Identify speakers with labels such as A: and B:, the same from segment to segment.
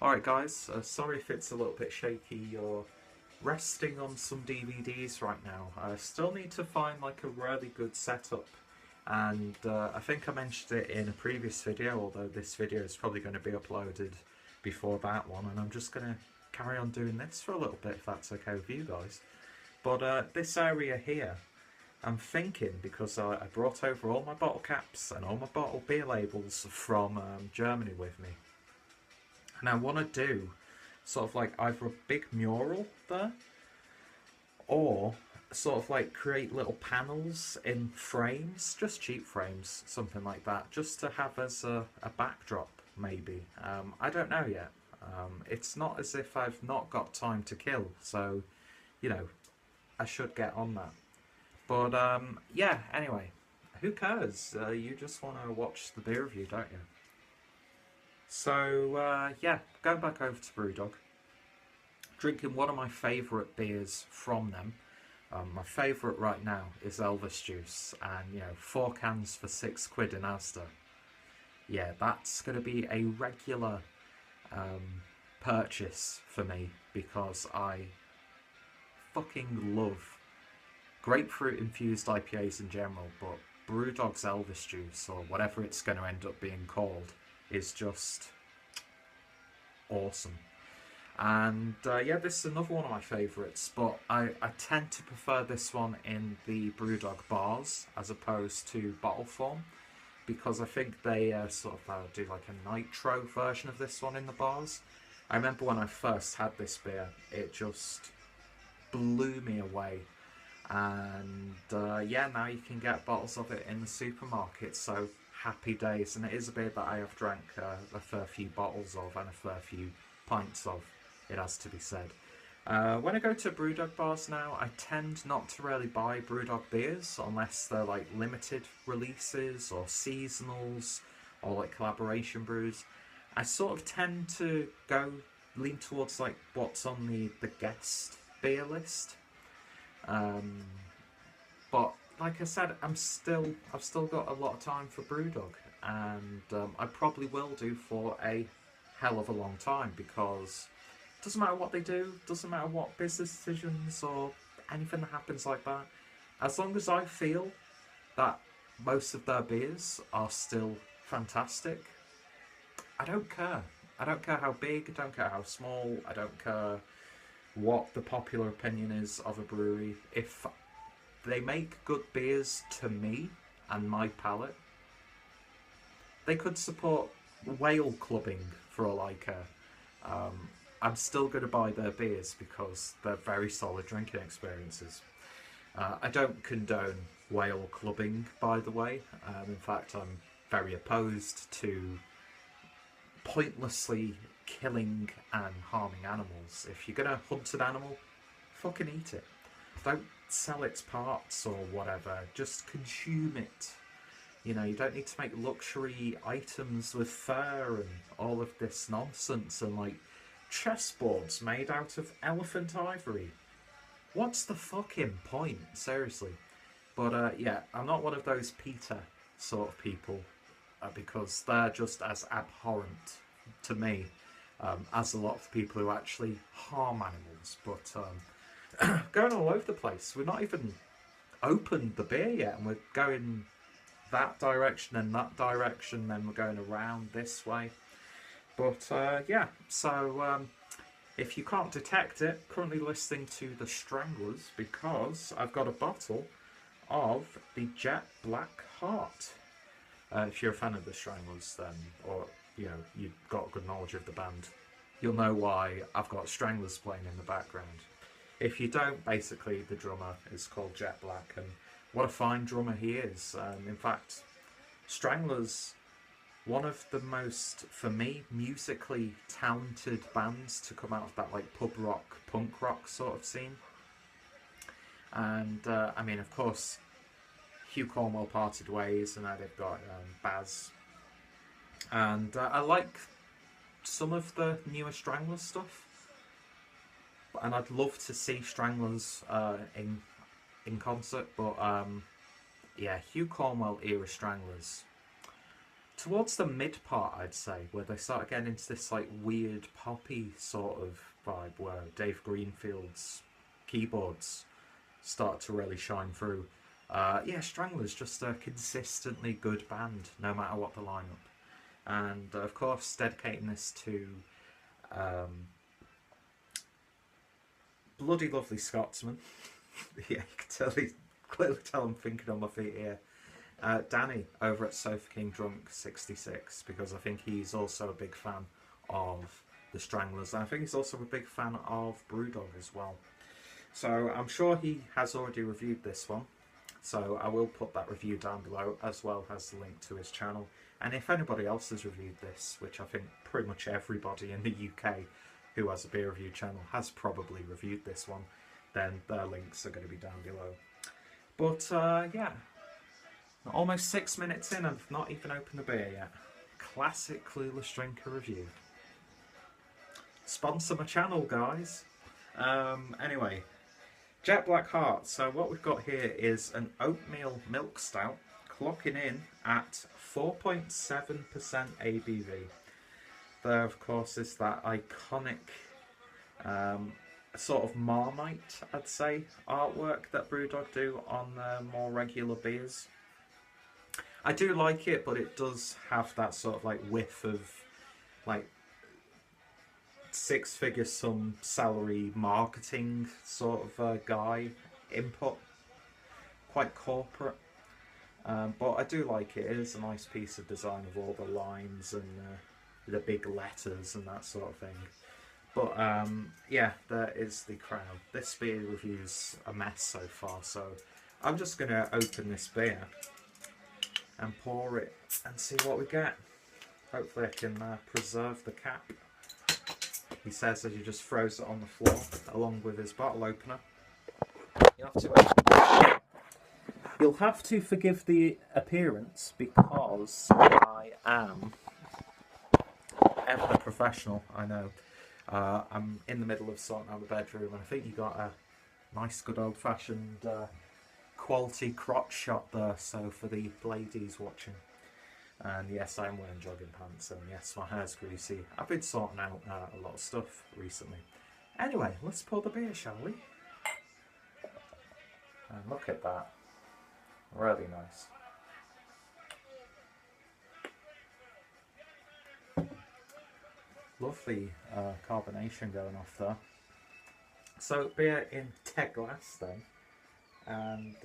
A: Alright guys, sorry if it's a little bit shaky. You're resting on some DVDs right now. I still need to find like a really good setup, and I think I mentioned it in a previous video, although this video is probably going to be uploaded before that one, and I'm just going to carry on doing this for a little bit if that's okay with you guys. But this area here, I'm thinking, because I brought over all my bottle caps and all my bottle beer labels from Germany with me. And I want to do sort of like either a big mural there, or sort of like create little panels in frames, just cheap frames, something like that, just to have as a backdrop maybe. I don't know yet. It's not as if I've not got time to kill, so, you know, I should get on that. But yeah, anyway, who cares? You just want to watch the beer review, don't you? So yeah, going back over to BrewDog, drinking one of my favourite beers from them. My favourite right now is Elvis Juice, and 4 cans for £6 in Asda. Yeah, that's going to be a regular purchase for me, because I fucking love grapefruit infused IPAs in general, but BrewDog's Elvis Juice, or whatever it's going to end up being called, is just awesome. And yeah, this is another one of my favourites, but I tend to prefer this one in the BrewDog bars as opposed to bottle form, because I think they sort of do like a nitro version of this one in the bars. I remember when I first had this beer, it just blew me away. And yeah, now you can get bottles of it in the supermarket, so happy days. And it is a beer that I have drank a fair few bottles of, and a fair few pints of, it has to be said. When I go to BrewDog bars now, I tend not to really buy BrewDog beers unless they're like limited releases or seasonals or like collaboration brews. I sort of tend to lean towards like what's on the guest beer list. But like I said, I've still got a lot of time for BrewDog, and I probably will do for a hell of a long time, because it doesn't matter what they do, doesn't matter what business decisions or anything that happens like that, as long as I feel that most of their beers are still fantastic, I don't care. I don't care how big, I don't care how small, I don't care what the popular opinion is of a brewery. If they make good beers to me and my palate, they could support whale clubbing for all I care. I'm still going to buy their beers because they're very solid drinking experiences. I don't condone whale clubbing, by the way. In fact, I'm very opposed to pointlessly killing and harming animals. If you're gonna hunt an animal, fucking eat it. Don't sell its parts or whatever, just consume it. You don't need to make luxury items with fur and all of this nonsense, and like chessboards made out of elephant ivory. What's the fucking point? Seriously. But yeah, I'm not one of those PETA sort of people, because they're just as abhorrent to me as a lot of people who actually harm animals. But going all over the place. We're not even opened the beer yet, and we're going that direction and that direction, then we're going around this way. But yeah, so if you can't detect it, currently listening to the Stranglers, because I've got a bottle of the Jet Black Heart. If you're a fan of the Stranglers, then, or you've got good knowledge of the band, you'll know why I've got Stranglers playing in the background. If you don't, basically the drummer is called Jet Black, and what a fine drummer he is. In fact, Stranglers, one of the most, for me, musically talented bands to come out of that like pub rock, punk rock sort of scene. And I mean, of course, Hugh Cornwell parted ways, and now they've got Baz. And I like some of the newer Stranglers stuff, and I'd love to see Stranglers in concert. But yeah, Hugh Cornwell era Stranglers towards the mid part, I'd say, where they start getting into this like weird poppy sort of vibe, where Dave Greenfield's keyboards start to really shine through. Yeah, Strangler's just a consistently good band, no matter what the lineup. And of course, dedicating this to bloody lovely Scotsman. Yeah, you can clearly tell I'm thinking on my feet here. Danny over at Sofa King Drunk 66, because I think he's also a big fan of the Stranglers, and I think he's also a big fan of BrewDog as well. So I'm sure he has already reviewed this one, so I will put that review down below, as well as the link to his channel. And if anybody else has reviewed this, which I think pretty much everybody in the UK who has a beer review channel has probably reviewed this one, then their links are going to be down below. But yeah, almost 6 minutes in and I've not even opened the beer yet. Classic Clueless Drinker review. Sponsor my channel, guys. Anyway, Jet Black Heart. So what we've got here is an oatmeal milk stout, clocking in at 4.7% ABV. There, of course, is that iconic sort of Marmite, I'd say, artwork that BrewDog do on their more regular beers. I do like it, but it does have that sort of like whiff of like six-figure sum salary marketing sort of guy input. Quite corporate. But I do like it. It is a nice piece of design of all the lines and the big letters and that sort of thing. But yeah, there is the crown. This beer review's a mess so far, so I'm just going to open this beer and pour it and see what we get. Hopefully I can preserve the cap. He says as he just throws it on the floor along with his bottle opener. You'll have to forgive the appearance because I am ever the professional, I know. I'm in the middle of sorting out the bedroom, and I think you got a nice good old-fashioned quality crotch shot there, so for the ladies watching. And yes, I'm wearing jogging pants, and yes, my hair's greasy. I've been sorting out a lot of stuff recently. Anyway, let's pour the beer, shall we? And look at that. Really nice. Lovely carbonation going off there. So beer in Ted glass then, and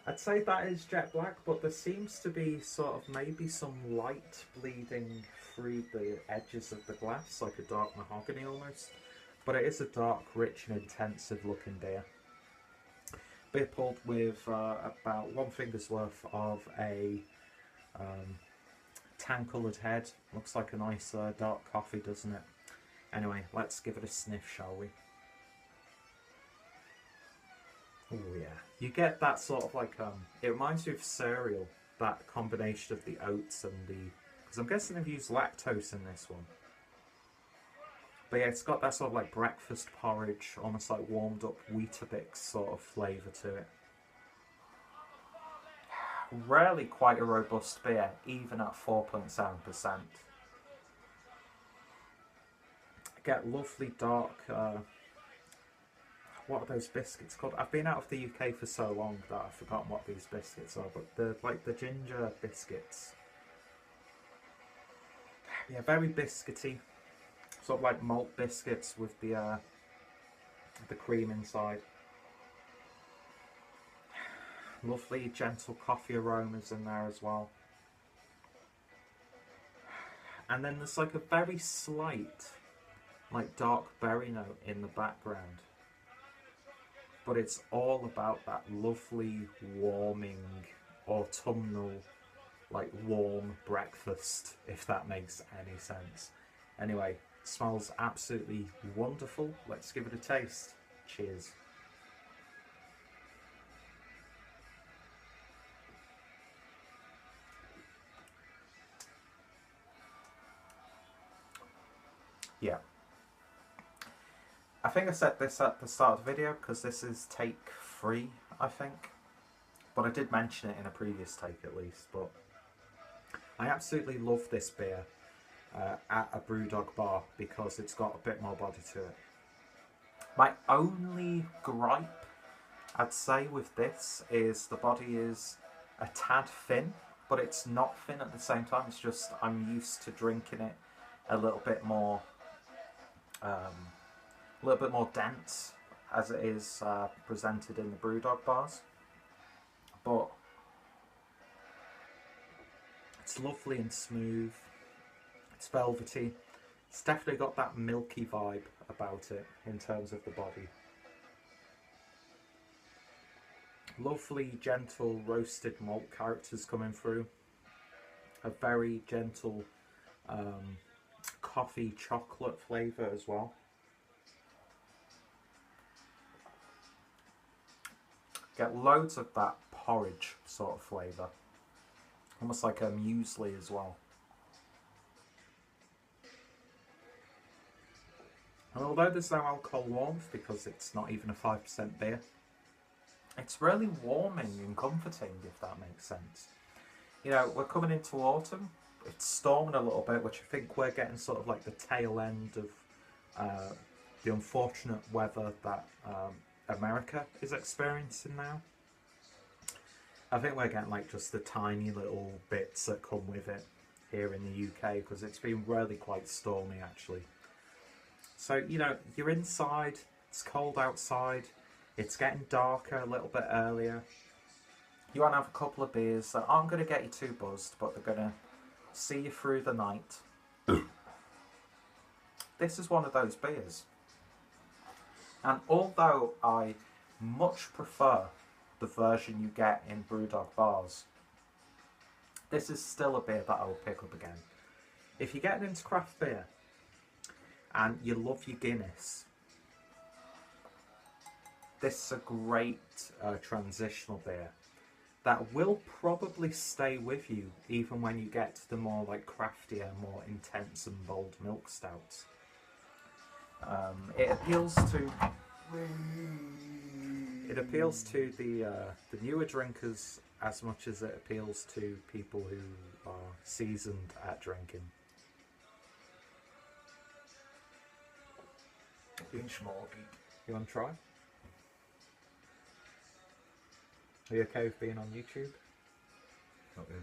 A: I'd say that is jet black, but there seems to be sort of maybe some light bleeding through the edges of the glass, like a dark mahogany almost. But it is a dark, rich and intensive looking beer. Beer pulled with about 1 finger's worth of a tan coloured head. Looks like a nice dark coffee, doesn't it? Anyway, let's give it a sniff, shall we? Oh yeah, you get that sort of like, it reminds me of cereal, that combination of the oats and the, because I'm guessing they've used lactose in this one. But yeah, it's got that sort of like breakfast porridge, almost like warmed up Weetabix sort of flavour to it. Really quite a robust beer, even at 4.7%. Get lovely dark, what are those biscuits called? I've been out of the UK for so long that I've forgotten what these biscuits are, but they're like the ginger biscuits. Yeah, very biscuity. Sort of like malt biscuits with the cream inside. Lovely gentle coffee aromas in there as well. And then there's like a very slight like dark berry note in the background. But it's all about that lovely warming autumnal like warm breakfast, if that makes any sense. Anyway, it smells absolutely wonderful. Let's give it a taste. Cheers. Yeah. I think I said this at the start of the video because this is take 3, I think. But I did mention it in a previous take at least. But I absolutely love this beer at a BrewDog bar because it's got a bit more body to it. My only gripe, I'd say, with this is the body is a tad thin, but it's not thin at the same time. It's just I'm used to drinking it a little bit more dense as it is presented in the BrewDog bars. But it's lovely and smooth. It's velvety. It's definitely got that milky vibe about it in terms of the body. Lovely, gentle, roasted malt characters coming through. A very gentle coffee chocolate flavour as well. Get loads of that porridge sort of flavour. Almost like a muesli as well. And although there's no alcohol warmth because it's not even a 5% beer, it's really warming and comforting, if that makes sense. You know, we're coming into autumn. It's storming a little bit, which I think we're getting sort of like the tail end of the unfortunate weather that America is experiencing now. I think we're getting like just the tiny little bits that come with it here in the UK because it's been really quite stormy actually. So, you know, you're inside, it's cold outside, it's getting darker a little bit earlier. You want to have a couple of beers that aren't going to get you too buzzed, but they're going to see you through the night. This is one of those beers. And although I much prefer the version you get in BrewDog bars, this is still a beer that I will pick up again. If you're getting into craft beer and you love your Guinness, this is a great transitional beer that will probably stay with you even when you get to the more like craftier, more intense and bold milk stouts. It appeals to the newer drinkers as much as it appeals to people who are seasoned at drinking. You want to try? Are you okay with being on YouTube?
B: Not really.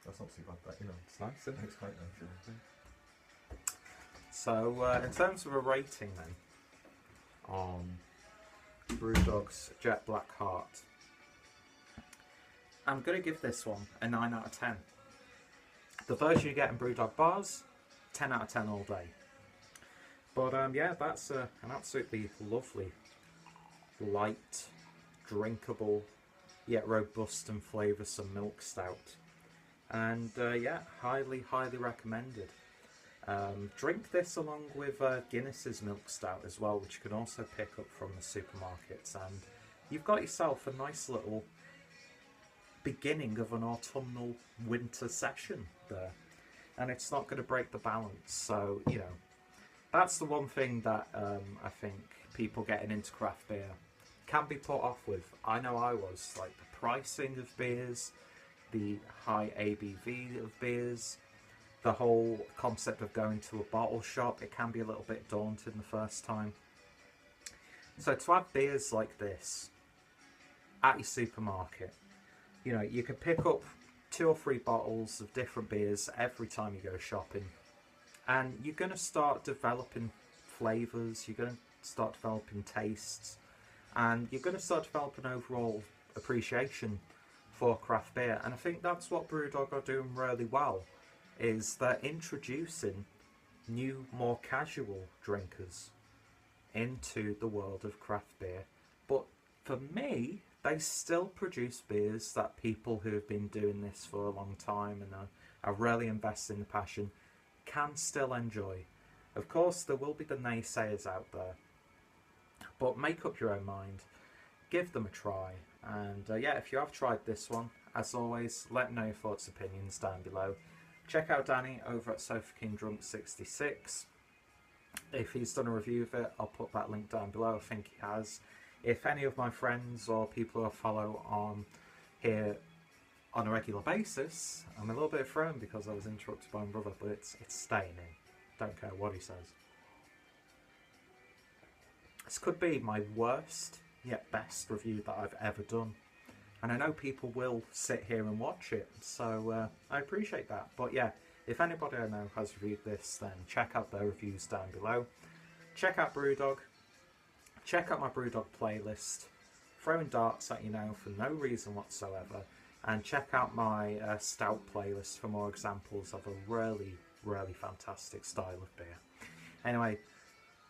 B: That's not too bad, but you know.
A: It's nice, isn't it?
B: It's quite nice, yeah.
A: So, in terms of a rating then, on BrewDog's Jet Black Heart, I'm going to give this one a 9 out of 10. The version you get in BrewDog bars, 10 out of 10 all day. But yeah, that's an absolutely lovely, light, drinkable, yet robust and flavoursome milk stout. And yeah, highly, highly recommended. Drink this along with Guinness's milk stout as well, which you can also pick up from the supermarkets, and you've got yourself a nice little beginning of an autumnal winter session there, and it's not going to break the balance. So, you know, that's the one thing that I think people getting into craft beer can be put off with. I know I was, like the pricing of beers, the high ABV of beers, the whole concept of going to a bottle shop, it can be a little bit daunting the first time. So to have beers like this at your supermarket, you know, you can pick up 2 or 3 bottles of different beers every time you go shopping, and you're going to start developing flavours, you're going to start developing tastes, and you're going to start developing overall appreciation for craft beer. And I think that's what BrewDog are doing really well, is they're introducing new, more casual drinkers into the world of craft beer. But for me, they still produce beers that people who have been doing this for a long time and are really invested in the passion can still enjoy. Of course, there will be the naysayers out there, but make up your own mind, give them a try. And yeah, if you have tried this one, as always, let me know your thoughts and opinions down below. Check out Danny over at Sofa King Drunk 66. If he's done a review of it, I'll put that link down below. I think he has. If any of my friends or people who I follow on here on a regular basis. I'm a little bit thrown because I was interrupted by my brother, but it's staying in. Don't care what he says. This could be my worst yet best review that I've ever done. And I know people will sit here and watch it, so I appreciate that. But yeah, if anybody I know has reviewed this, then check out their reviews down below. Check out BrewDog. Check out my BrewDog playlist. Throwing darts at you now for no reason whatsoever. And check out my Stalk playlist for more examples of a really, really fantastic style of beer. Anyway,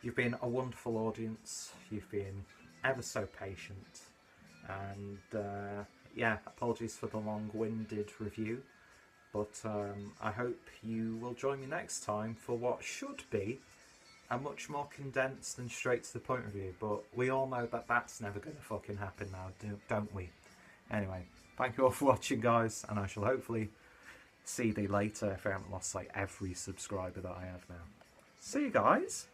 A: you've been a wonderful audience. You've been ever so patient. And yeah, apologies for the long-winded review. But I hope you will join me next time for what should be a much more condensed and straight to the point review. But we all know that that's never going to fucking happen now, don't we? Anyway, thank you all for watching, guys. And I shall hopefully see thee later if I haven't lost like every subscriber that I have now. See you guys.